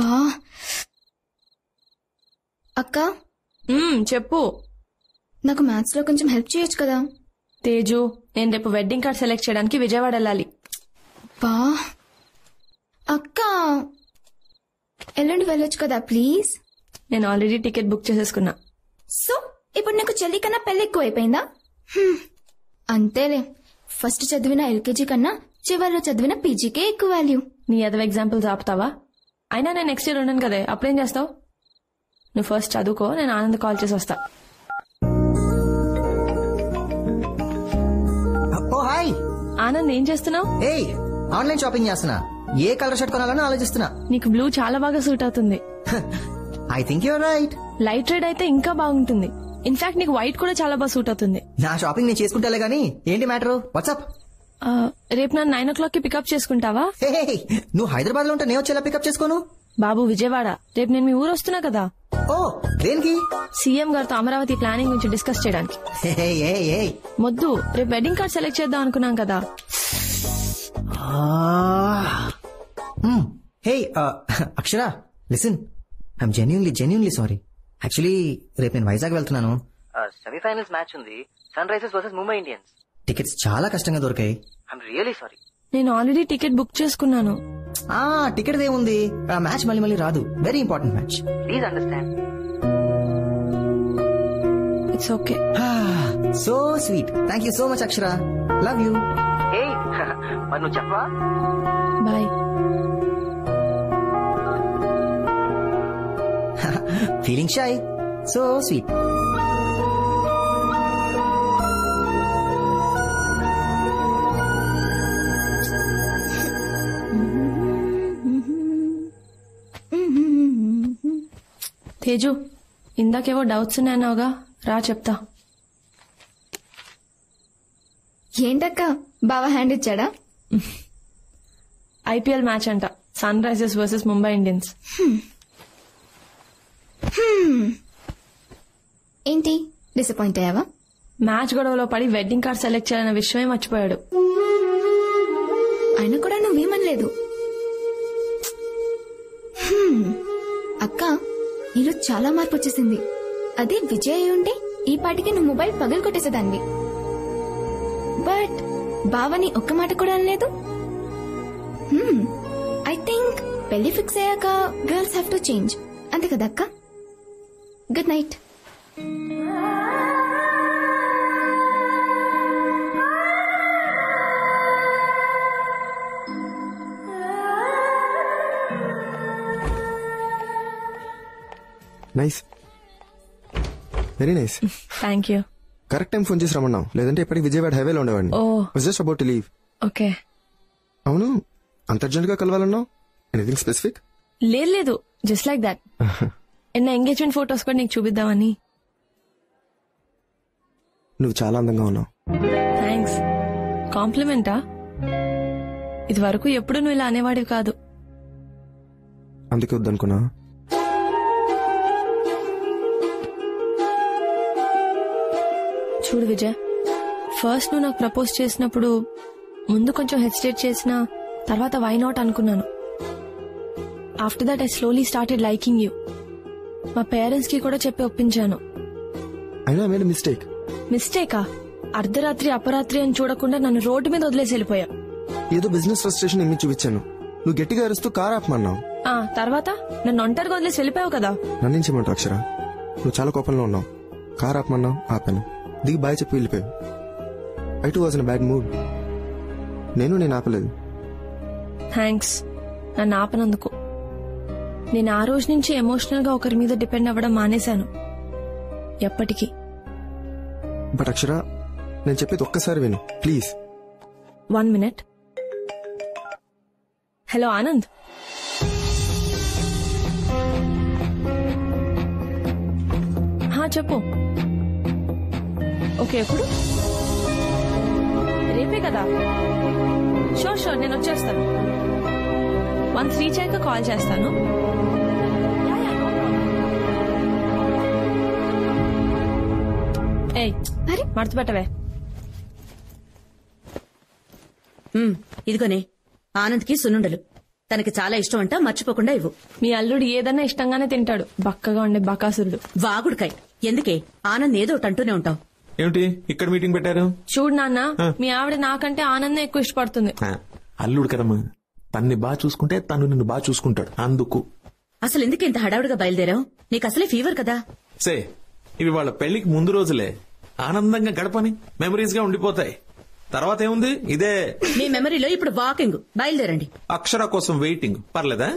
బా అక్క చెప్పు. నాకు మ్యాథ్స్ లో కొంచెం హెల్ప్ చేయొచ్చు కదా? తేజు, నేను రేపు వెడ్డింగ్ కార్డ్ సెలెక్ట్ చేయడానికి విజయవాడ వెళ్ళాలి. బా అక్క, ఎల్లుండి వెళ్ళొచ్చు కదా ప్లీజ్? నేను ఆల్రెడీ టికెట్ బుక్ చేసేసుకున్నా. సో ఇప్పుడు నీకు చెల్లి కన్నా పెళ్లి ఎక్కువ అయిపోయిందా? అంతేలే, ఫస్ట్ చదివిన ఎల్కేజీ కన్నా చివరిలో చదివిన పీజీకే ఎక్కువ వాల్యూ. నీ అదవ ఎగ్జాంపుల్స్ ఆపుతావా? అయినా నేను నెక్స్ట్ ఇయర్ ఉన్నాను కదే, అప్పుడేం చేస్తావు? నువ్వు ఫస్ట్ చదువుకో, నేను ఆనంద్ కాల్ చేసి వస్తా. హాయ్ ఆనంద్, ఏం చేస్తున్నావు? ఏయ్, ఆన్లైన్ షాపింగ్ చేస్తున్నా. ఏ కలర్ షర్ట్ కొనాలని ఆలోచిస్తున్నా. నీకు బ్లూ చాలా బాగా సూట్ అవుతుంది. I think you're right. Light red అయితే ఇంకా బాగుంటుంది. ఇన్ఫాక్ట్ నీకు వైట్ కూడా చాలా బాగా సూట్ అవుతుంది. నా షాపింగ్ నేను చేసుకుంటాలే గానీ ఏంటి మ్యాటర్? వాట్సాప్? రేపు నన్ను 9 o'clock కి పికప్ చేసుకుంటావా? నువ్వు హైదరాబాద్ లో ఉంటే నేను వచ్చేలా పికప్ చేసుకోను. బాబు విజయవాడ, రేపు నేను మీ ఊరు వస్తున్నా కదా. ఓ, దేనికి? సీఎం గారితో అమరావతి ప్లానింగ్ గురించి డిస్కస్ చేయడానికి. మొద్దు, రేపు వెడ్డింగ్ కార్డ్ సెలెక్ట్ చేద్దాం అనుకున్నాం కదా. Hey Akshara, listen, I'm genuinely sorry. Actually రేపు నేను వైజాగ్ వెళ్తున్నాను. సెమీఫైనల్స్ మ్యాచ్ ఉంది, Sunrisers versus Mumbai Indians. Tickets చాలా కష్టంగా దొరికాయి. I'm really sorry. నేను ఆల్రెడీ టికెట్ బుక్ చేసుకున్నాను. టికెట్ ఏముంది, ఆ మ్యాచ్ మళ్ళీ రాదు. Very important match. Please understand. It's okay. So sweet. Thank you so much Akshara. Love you. మరి నువ్వు చెప్పవా? Bye. Feeling shy. So sweet. Teju, ఇందాకేవో డౌట్స్ ఉన్నాయన్నావుగా, రా చెప్తా. ఏంటక్క, బావ హ్యాండ్ ఇచ్చాడా? ఐపీఎల్ మ్యాచ్ అంట, Sunrisers versus Mumbai Indians. ఏంటి, డిసప్పాయింట్ అయ్యావా? మ్యాచ్ గొడవలో పడి వెడ్డింగ్ కార్డ్ సెలెక్ట్ చేయాలన్న విషయమే మర్చిపోయాడు. అయినా కూడా నువ్వేమనలేదు. అక్క, నీలో చాలా మార్పు వచ్చేసింది. అదే విజయ్ అయి ఉంటే ఈ పాటికి నువ్వు మొబైల్ పగలు కొట్టేసేదాన్ని. బట్ బావని ఒక్క మాట కూడా అనలేదు. ఐ థింక్ పెళ్లి ఫిక్స్ అయ్యాక గర్ల్స్ హ్యావ్ టు చేంజ్, అంతే కదా అక్క? Good night. Nice, very nice. Thank you. Correct time phone చేసి రమ్మన్నావు, లేదంటే ఇప్పటికి విజయవాడ హైవేలో ఉండేవాడిని. Just about to leave. Okay. అవును, అంత అర్జెంట్ గా కలవాలన్నావు? Anything specific? లేదు, జస్ట్ లైక్ దాట్. నా ఎంగేజ్మెంట్ ఫొటోస్ కూడా నీకు చూపిద్దామని. నువ్వు చాలా అందంగా ఉన్నావు. థ్యాంక్స్. కాంప్లిమెంటా? ఇది వరకు ఎప్పుడు నువ్వు ఇలా అనేవాడివి కాదు. అందుకే వద్దనుకున్నా. చూడు విజయ్, ఫస్ట్ నువ్వు నాకు ప్రపోజ్ చేసినప్పుడు ముందు కొంచెం హెసిటేట్ చేసినా తర్వాత వై నాట్ అనుకున్నాను. After that I slowly started liking you. మా పేరెంట్స్ కి కూడా చెప్పి ఒప్పించాను. మిస్టేకా? అర్ధరాత్రి అపరాత్రి అని చూడకుండా నన్ను రోడ్డు మీద వదిలేసి వెళ్ళిపోయా. ఏదో బిజినెస్ ఫ్రస్ట్రేషన్ ఇమ్మి చూపించాను. నువ్వు గట్టిగా అరుస్తూ కార్ ఆపమన్నావు. తర్వాత నన్ను ఒంటరిగా వదిలేసి వెళ్ళిపోయావు కదా. నన్నేం చేయమంటావు అక్షర? నువ్వు చాలా కోపంలో ఉన్నావు. కార్ ఆపమన్నావు, ఆపాను. దిగి బాయ్ చెప్పి వెళ్ళిపోయావు. I two was in bad mood. నేను ఆపలేదు. థ్యాంక్స్ నన్ను ఆపనందుకు. నేను ఆ రోజు నుంచి ఎమోషనల్ గా ఒకరి మీద డిపెండ్ అవ్వడం మానేశాను. ఎప్పటికీ. బట్ అక్షర, నేను చెప్పేది ఒక్కసారి విను ప్లీజ్. 1 minute. హలో ఆనంద్. చెప్పు. ఓకే, ఎప్పుడు? రేపే కదా. షూర్ నేను వచ్చేస్తాను. 1 రీచ్ అయ్యాక కాల్ చేస్తాను. ఏయ్, అరే మడత పెట్టవే. ఇదిగోనే ఆనంద్కి సున్నుండలు. తనకి చాలా ఇష్టం అంట, మర్చిపోకుండా ఇవ్వు. మీ అల్లుడు ఏదన్నా ఇష్టంగానే తింటాడు, బక్కగా ఉండే బకాసురుడు. వాగుడుకాయ్, ఎందుకే ఆనంద్ ఏదో ఒకటి అంటూనే ఉంటావు. ఏమిటి ఇక్కడ మీటింగ్ పెట్టారు? చూడు నాన్న, మీ ఆవిడ నాకంటే ఆనందం ఎక్కువ ఇష్టపడుతుంది. అల్లుడు కదమ్మా, తన్ని బాగా చూసుకుంటే తను నిన్ను బాగా చూసుకుంటాడు, అందుకు. అసలు ఎందుకు ఇంత హడావుడిగా బయలుదేరావు? నీకు అసలే ఫీవర్ కదా. సే, ఇవి వాళ్ళ పెళ్లికి ముందు రోజులే, ఆనందంగా గడపని మెమరీస్ గా ఉండిపోతాయి. తర్వాత ఏముంది, ఇదే మీ మెమరీలో ఇప్పుడు వాకింగ్. బయలుదేరండి. అక్షర కోసం వెయిటింగ్. పర్లేదా?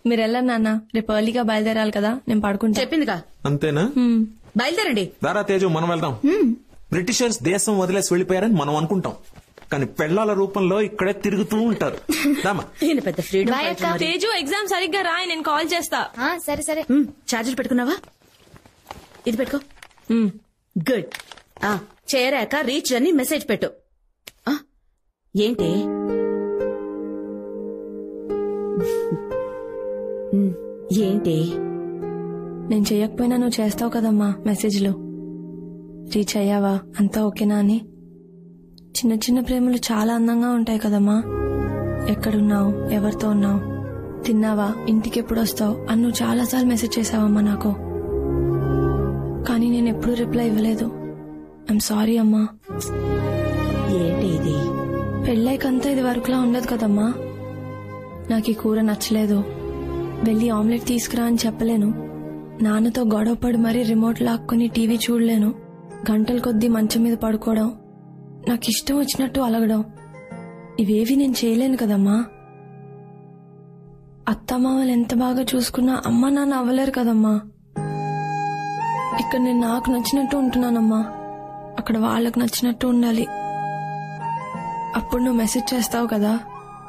మీరు వెళ్ళండి నాన్న, రేపు ఎర్లీగా బయలుదేరాలి కదా, నేను పడుకుంటా. చెప్పిందిగా. అంతేనా? బయలుదేరండి. దారా తేజు, మనం వెళ్దాం. బ్రిటిషర్స్ దేశం వదిలేసి వెళ్లిపోయారని మనం అనుకుంటాం, కానీ పెళ్లాల రూపంలో ఇక్కడే తిరుగుతూ ఉంటారు. ఈయన పెద్ద ఫ్రీడమ్. Bye, అక్క. తేజు, ఎగ్జామ్ సరిగ్గా రాయి, నేను కాల్ చేస్తా. సరే సరే. చార్జర్ పెట్టుకున్నావా? ఇది పెట్టుకో. గుడ్. చేరాక రీచ్ అని మెసేజ్ పెట్టు. ఏంటి ఏంటి నేను చెయ్యకపోయినా నువ్వు చేస్తావు కదమ్మా మెసేజ్లో. రీచ్ అయ్యావా, అంతా ఓకేనా అని. చిన్న చిన్న ప్రేమలు చాలా అందంగా ఉంటాయి కదమ్మా. ఎక్కడున్నావు, ఎవరితో ఉన్నావు, తిన్నావా, ఇంటికి ఎప్పుడు వస్తావు అని నువ్వు చాలాసార్లు మెసేజ్ చేసావమ్మా నాకు. కానీ నేను ఎప్పుడూ రిప్లై ఇవ్వలేదు. ఐఎమ్ సారీ అమ్మా. ఏంటి ఇది? పెళ్ళైకంతా ఇది వరకులా ఉండదు కదమ్మా. నాకు ఈ కూర నచ్చలేదు, వెళ్ళి ఆమ్లెట్ తీసుకురా అని చెప్పలేను. నాన్నతో గొడవపడి మరీ రిమోట్ లాక్కుని టీవీ చూడలేను. గంటల కొద్దీ మంచం మీద పడుకోవడం, నాకు ఇష్టం వచ్చినట్టు అలగడం, ఇవేవి నేను చేయలేను కదమ్మా. అత్తమామలు ఎంత బాగా చూసుకున్నా అమ్మ నాన్న అవ్వలేరు కదమ్మా. ఇక్కడ నేను నాకు నచ్చినట్టు ఉంటున్నానమ్మా, అక్కడ వాళ్ళకు నచ్చినట్టు ఉండాలి. అప్పుడు నువ్వు మెసేజ్ చేస్తావు కదా,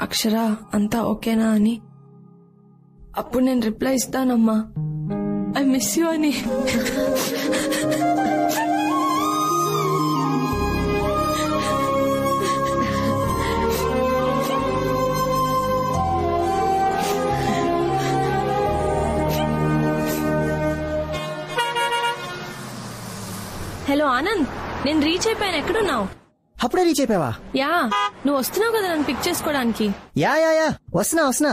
అక్షర అంతా ఓకేనా అని. అప్పుడు నేను రిప్లై ఇస్తానమ్మా, ఐ మిస్ యూ అని. హలో ఆనంద్, నేను రీచ్ అయిపోయాను. ఎక్కడున్నావు? అప్పుడే రీచ్ అయిపోయావా? యా, నువ్వు వస్తున్నావు కదా నన్ను పిక్ చేసుకోవడానికి. యా వస్తున్నా.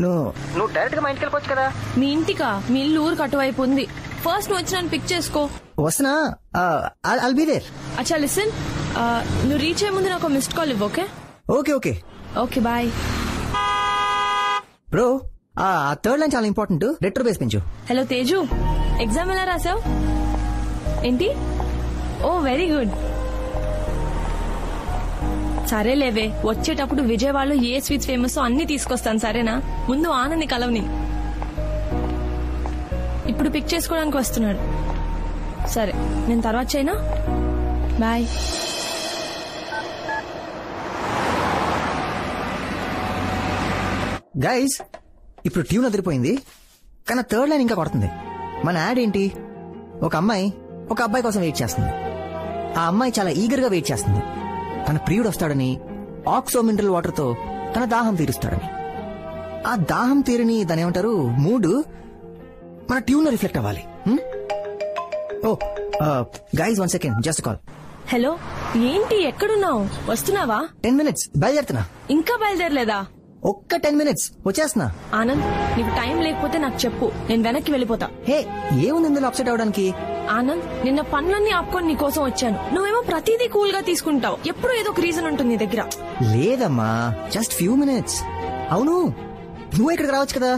నువ్వు డైరెక్ట్ గా మా ఇంటికి వెళ్ళిపోవచ్చు కదా. మీ ఇంటికా? మీ ఇల్లు ఊరికి అటువైపు ఉంది. ఫస్ట్ నువ్వు వచ్చి నన్ను పిక్ చేసుకో. వస్తున్నా. I'll be there. అచ్చా లిసన్, నువ్వు రీచ్ అయ్యే ముందు నాకు మిస్డ్ కాల్ ఇవ్వు. Okay okay okay bye. Bro, ఆ థర్డ్ లైన్ చాలా ఇంపార్టెంట్, రెట్రో బేస్ పెంచు. హలో తేజు, ఎగ్జామ్ ఎలా రాసావు? ఏంటి? Oh very good. సరే లేవే, వచ్చేటప్పుడు విజయవాడలో ఏ స్వీట్స్ ఫేమస్ అన్ని తీసుకొస్తాను, సరేనా? ముందు ఆనంది కలవని. ఇప్పుడు పిక్ చేసుకోవడానికి వస్తున్నాడు. సరే, నేను తర్వాత చేయనా? బాయ్. గైస్, ఇప్పుడు ట్యూన్ అదిరిపోయింది, కానీ థర్డ్ లైన్ ఇంకా కొడుతుంది. మన యాడ్ ఏంటి? ఒక అమ్మాయి ఒక అబ్బాయి కోసం వెయిట్ చేస్తుంది. ఆ అమ్మాయి చాలా ఈగర్ గా వెయిట్ చేస్తుంది. తన ప్రియుడు వస్తాడని, ఆక్సో మినరల్ వాటర్ తో తన దాహం తీరుస్తాడని. ఆ దాహం తీరని దాని ఏమంటారు, మూడ్ మన ట్యూన్ లో రిఫ్లెక్ట్ అవ్వాలి. Oh guys, 1 second, just call. Hello, ఏంటి ఎక్కడున్నావు? వస్తున్నావా? 10 minutes, బయలుదేరుతున్నా. ఇంకా బయలుదేరలేదా? ఒక్క 10 minutes వచ్చేస్తున్నా. ఆనంద్, నీకు టైం లేకపోతే నాకు చెప్పు, నేను వెనక్కి వెళ్ళిపోతా. హే, ఏముంది ఇందులో అప్సెట్ అవడానికి? ఆనంద్, నిన్న పనులన్నీ ఆపుకొని నీ కోసం వచ్చాను. నువ్వేమో ప్రతిదీ కూల్ గా తీసుకుంటావు. ఎప్పుడు ఏదో ఒక రీజన్ ఉంటుంది నీ దగ్గర. లేదమ్మా, జస్ట్ ఫ్యూ మినిట్స్. అవును, నువ్వు ఇక్కడికి రావచ్చు కదా.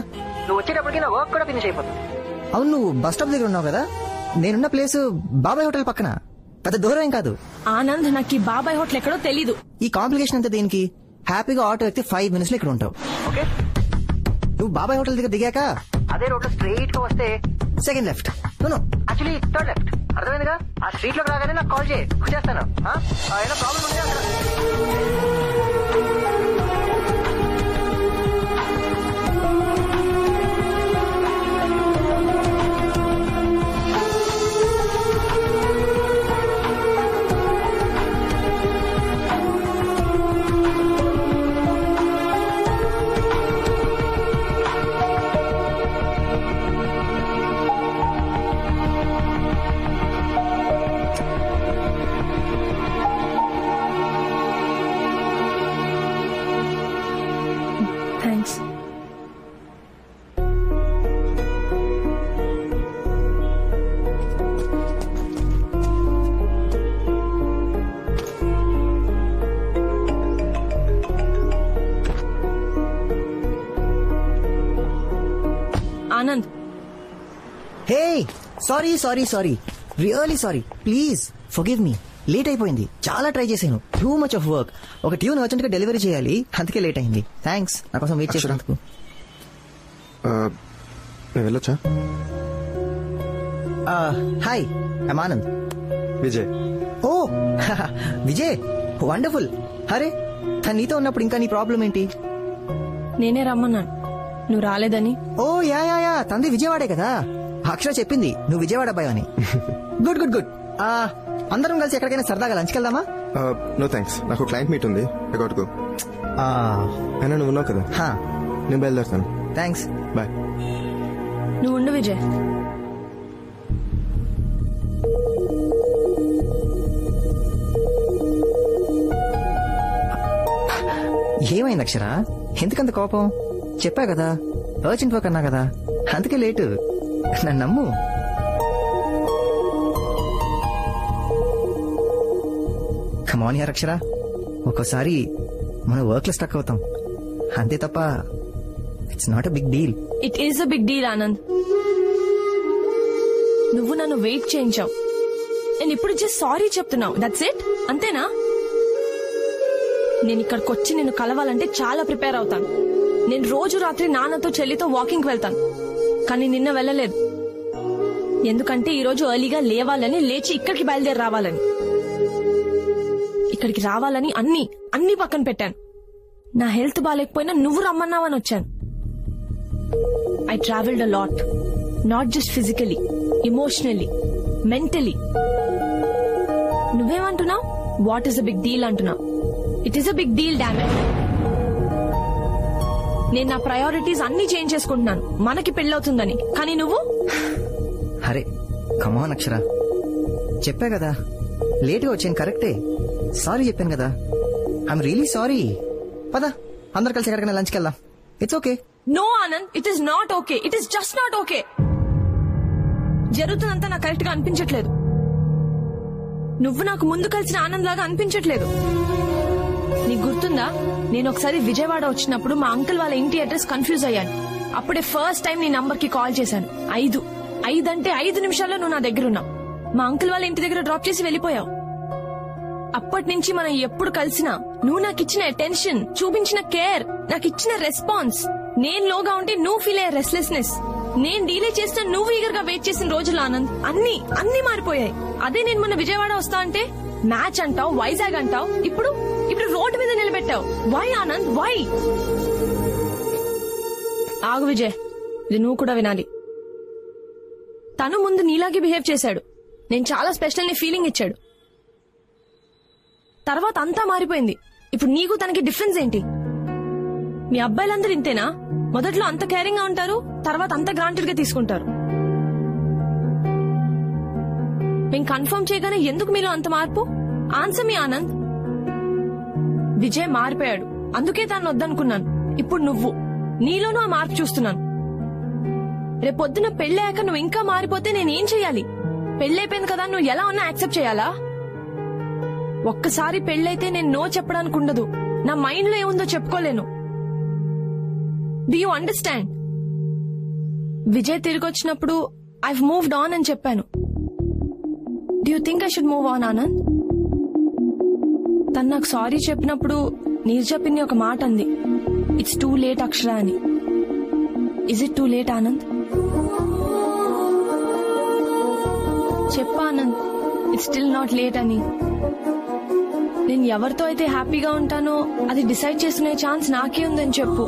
నువ్వు వచ్చేటప్పటికి నా వర్క్ కూడా ఫినిష్ అయిపోతుంది. అవును, నువ్వు బస్ స్టాప్ దగ్గర ఉన్నావు కదా. నేనున్న ప్లేస్ బాబాయ్ హోటల్ పక్కన, పెద్ద దూరం ఏం కాదు. ఆనంద్, నాకు ఈ బాబాయ్ హోటల్ ఎక్కడో తెలీదు. ఈ కాంప్లికేషన్ అంతా దేనికి? హ్యాపీగా ఆటో ఎక్కితే 5 minutes లో ఇక్కడ ఉంటావు. ఓకే, నువ్వు బాబాయ్ హోటల్ దగ్గర దిగాక అదే రోడ్ స్ట్రైట్ గా వస్తే second left, actually third left. అర్థమైందిగా? ఆ స్ట్రీట్ లోకి రాగానే నాకు కాల్ చేయి, వచ్చేస్తాను. ఏదో ప్రాబ్లం ఉంటే అక్కడ. Thanks. Anand, hey sorry sorry sorry, really sorry, please forgive me. Late అయిపోయింది, చాలా ట్రై చేశాను, టూ మచ్ ఆఫ్ వర్క్. ఒక ట్యూన్ అర్జెంట్ గా డెలివరీ చేయాలి, అందుకే లేట్ అయింది. థ్యాంక్స్ నా కోసం వెయిట్ చేసినందుకు. నేను వెళ్ళొచ్చా? Hi, I'm Anand. Vijay. Oh Vijay, wonderful. అరే తను నీతో ఉన్నప్పుడు ఇంకా నీ ప్రాబ్లం ఏంటి? నేనే రమ్మన్నాను, నువ్వు రాలేదని. ఓ యా యా యా, తంది విజయవాడే కదా. అక్షర చెప్పింది నువ్వు విజయవాడ అబ్బాయి అని. Good good good. అందరం కలిసి ఎక్కడికైనా సరదాగా లంచ్కి వెళ్దామా? నో థ్యాంక్స్, నాకు క్లయింట్ మీట్ ఉంది, ఐ గాట్ గో. అయినా నువ్వు ఉన్నావు కదా, నేను బయలుదేరుతాను. Thanks, bye. నువ్వు ఉండు విజయ్. ఏమైంది అక్షర, ఎందుకంత కోపం? చెప్పా కదా అర్జెంట్ వర్క్ అన్నా కదా, అందుకే లేటు. నన్ను నమ్ము. కమాన్ యార్ అక్షర, ఒక్కోసారి మనం వర్క్ లో స్టక్ అవుతాం, అంతే తప్ప it's not a big deal. It is a big deal Anand. నువ్వు నన్ను వెయిట్ చేయించావు, నేను ఇప్పుడు జస్ట్ సారీ చెప్తున్నావు, దట్స్ ఇట్, అంతేనా? నేను ఇక్కడికి వచ్చి నిన్ను కలవాలంటే చాలా ప్రిపేర్ అవుతాను. నేను రోజు రాత్రి నాన్నతో చెల్లితో వాకింగ్ వెళ్తాను, కానీ నిన్న వెళ్ళలేదు. ఎందుకంటే ఈ రోజు ఎర్లీగా లేవాలని, లేచి ఇక్కడికి బయలుదేరి రావాలని. ఇక్కడికి రావాలని అన్ని పక్కన పెట్టాను. నా హెల్త్ బాగాలేకపోయినా నువ్వు రమ్మన్నావని వచ్చాను. I travelled a lot, not just physically, emotionally, mentally. నువ్వేమంటున్నావు? What is a big deal అంటున్నావు. It is a big deal, damn it. నేను నా ప్రయారిటీస్ అన్ని చేంజ్ చేసుకుంటున్నాను మనకి పెళ్ళవుతుందని, కానీ నువ్వు. అరే కమాన్ అక్షర, చెప్పా కదా లేటుగా వచ్చాను, కరెక్టే. సారీ చెప్పాను కదా, ఐఎమ్ రియలీ సారీ. పద అందరు కలిసి ఎక్కడికైనా లంచ్కి వెళ్దాం, it's okay. No Anand, it is not okay, it is just not okay. జరుగుతుందంతా నాకు కరెక్ట్ గా అనిపించట్లేదు. నువ్వు నాకు ముందు కలిసిన ఆనంద్ లాగా అనిపించట్లేదు. నీకు గుర్తుందా, నేను ఒకసారి విజయవాడ వచ్చినప్పుడు మా అంకుల్ వాళ్ళ ఇంటి అడ్రస్ కన్ఫ్యూజ్ అయ్యాను. అప్పుడే ఫస్ట్ టైం నీ నంబర్ కి కాల్ చేశాను. 5 అంటే 5 నిమిషాల్లో నువ్వు నా దగ్గర ఉన్నావు. మా అంకుల్ వాళ్ళ ఇంటి దగ్గర డ్రాప్ చేసి వెళ్ళిపోయావు. అప్పటి నుంచి మనం ఎప్పుడు కలిసినా నువ్వు నాకు ఇచ్చిన అటెన్షన్, చూపించిన కేర్, నాకు ఇచ్చిన రెస్పాన్స్, నేను లోగా ఉంటే నువ్వు ఫీల్ అయ్యే రెస్ట్లెస్నెస్, నేను డీలే చేసిన నువ్వు ఈగర్ గా వెయిట్ చేసిన రోజులు ఆనంద్, అన్ని మారిపోయాయి. అదే నేను మొన్న విజయవాడ వస్తా అంటే మ్యాచ్ అంటావు, వైజాగ్ అంటావు, ఇప్పుడు రోడ్డు మీద నిలబెట్టావు. Why Anand, why? ఆగు విజయ్, ఇది నువ్వు కూడా వినాలి. తను ముందు నీలాగే బిహేవ్ చేశాడు, నేను చాలా స్పెషల్ ని ఫీలింగ్ ఇచ్చాడు. తర్వాత అంతా మారిపోయింది. ఇప్పుడు నీకు తనకి డిఫరెన్స్ ఏంటి? మీ అబ్బాయిలందరూ ఇంతేనా? మొదట్లో అంత కేరింగ్ గా ఉంటారు, తర్వాత అంత గ్రాంటెడ్ గా తీసుకుంటారు. మేము కన్ఫర్మ్ చేయగానే ఎందుకు మీలో అంత మార్పు? ఆన్సర్ మీ ఆనంద్. విజయ్ మారిపోయాడు, అందుకే తాను వద్దనుకున్నాను. ఇప్పుడు నువ్వు, నీలోనూ ఆ మార్పు చూస్తున్నాను. రేపొద్దున పెళ్ళయ్యాక నువ్వు ఇంకా మారిపోతే నేనేం చెయ్యాలి? పెళ్ళైపోయింది కదా, నువ్వు ఎలా ఉన్నా యాక్సెప్ట్ చేయాలా? ఒక్కసారి పెళ్ళైతే నేను నో చెప్పడానికి ఉండదు. నా మైండ్ లో ఏముందో చెప్పుకోలేను. Do you understand? విజయ్ తిరిగి వచ్చినప్పుడు ఐవ్ మూవ్డ్ ఆన్ అని చెప్పాను. Do you think I should move on Anand? తను నాకు సారీ చెప్పినప్పుడు నీరు చెప్పింది ఒక మాట అంది, ఇట్స్ టూ లేట్ అక్షర అని. Is it too late Anand? చెప్పా Anand, it's still not late అని. నేను ఎవరితో అయితే హ్యాపీగా ఉంటానో అది డిసైడ్ చేసుకునే ఛాన్స్ నాకే ఉందని చెప్పు.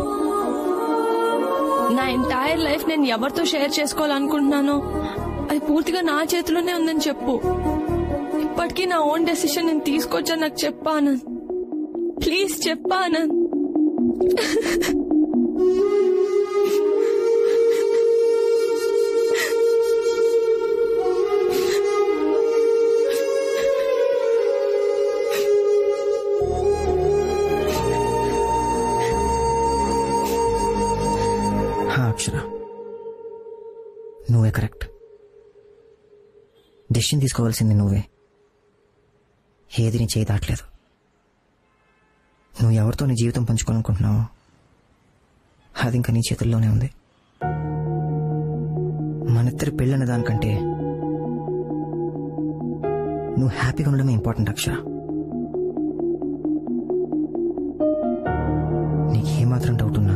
నా ఎంటైర్ లైఫ్ నేను ఎవరితో షేర్ చేసుకోవాలనుకుంటున్నానో అది పూర్తిగా నా చేతిలోనే ఉందని చెప్పు. ఇప్పటికీ నా ఓన్ డెసిషన్ నేను తీసుకోవచ్చని నాకు చెప్పాను. ప్లీజ్ చెప్పాను. అక్షర, నువ్వే కరెక్ట్. డెసిషన్ తీసుకోవాల్సింది నువ్వే. ఏది నీ చేయి దాటలేదు. నువ్వు ఎవరితో నీ జీవితం పంచుకోవాలనుకుంటున్నావో అది ఇంకా నీ చేతుల్లోనే ఉంది. మనిద్దరి పెళ్ళన్న దానికంటే నువ్వు హ్యాపీగా ఉండడమే ఇంపార్టెంట్ అక్షర. నీకేమాత్రం డౌట్ ఉన్నా